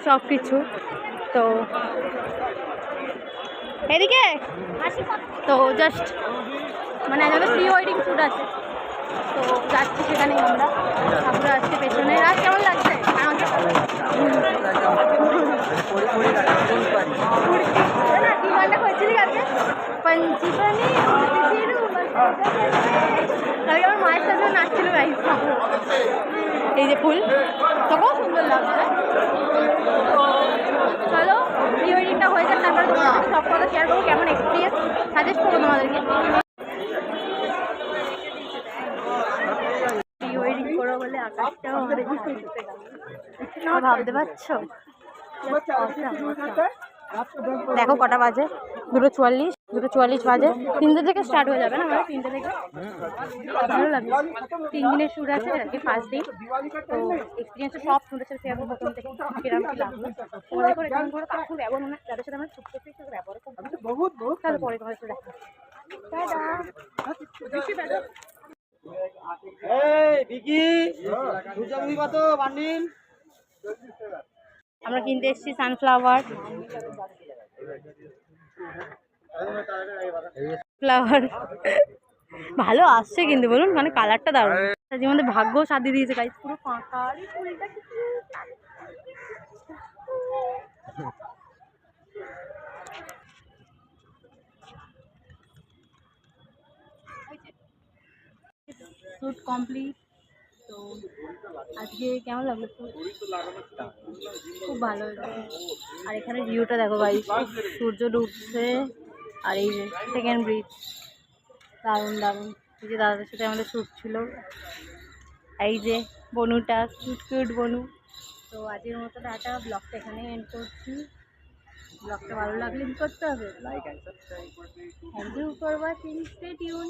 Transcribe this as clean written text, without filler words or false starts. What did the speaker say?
সব কিছু। তো এদিকে তো জাস্ট মানে আমাদের প্রি ওয়েডিং শ্যুট আছে, তো যাচ্ছি সেখানেই আমরা। ঠাকুর আসছে পেছনে। রাত কেমন লাগছে? কালকে আমার মায়ের সাথে নাচছিল গাইস। এই যে ফুল তো খুব সুন্দর লাগছে। চলো প্রি ওয়েডিংটা হয়ে যাক, তারপরে তোমাদের সব কথা শেয়ার করবো, কেমন এক্সপিরিয়েন্স সাজেস্ট করবো তোমাদেরকে। প্রি ওয়েডিং করো বলে আকাশটাও আমাদের ভাবতে পারছো। দেখো কটা বাজে, 2:44, 2:44 বাজে। 3টে থেকে স্টার্ট হয়ে যাবে না, মানে 3টে থেকে। ভালো লাগে। 3 দিনের শ্যুট আছে আজকে, ফার্স্ট দিন। তো এক্সপিরিয়েন্স সব শুনেছে শেয়ার করবো, প্রথম থেকে কিরম কি লাগলো। তোমাদের করে কেমন করে খুব ব্যবহার মনে হয়, যাদের সাথে আমরা শ্যুট করতে একটু ব্যবহার খুব তাহলে পরে হয়তো দেখো। আমরা কিনতে এসেছি সানফ্লাওয়ার। ফ্লাওয়ার ভালো আসছে কিন্তু বলুন, মানে কালারটা দারুণ। জীবনে ভাগ্য সাথ দিয়েছে গাইস, পুরো ফাঁকা। ফুলটা শ্যুট কমপ্লিট। তো আজকে কেমন লাগলো? খুব ভালো হয়েছে। আর এখানে ভিউটা দেখো গাইস, সূর্য ডুবছে। আর এই যে সেকেন্ড ব্রিজ, দারুণ দারুণ। এই যে দাদাদের সাথে আমাদের শ্যুট ছিল। এই যে বনুটা, কিউট কিউট বনু। তো আজকের মতো টাটা, ব্লগটা এখানে এন্ড করছি। ব্লগটা ভালো লাগলে কি করতে হবে? Like and subscribe. Thank you for watching, stay tune.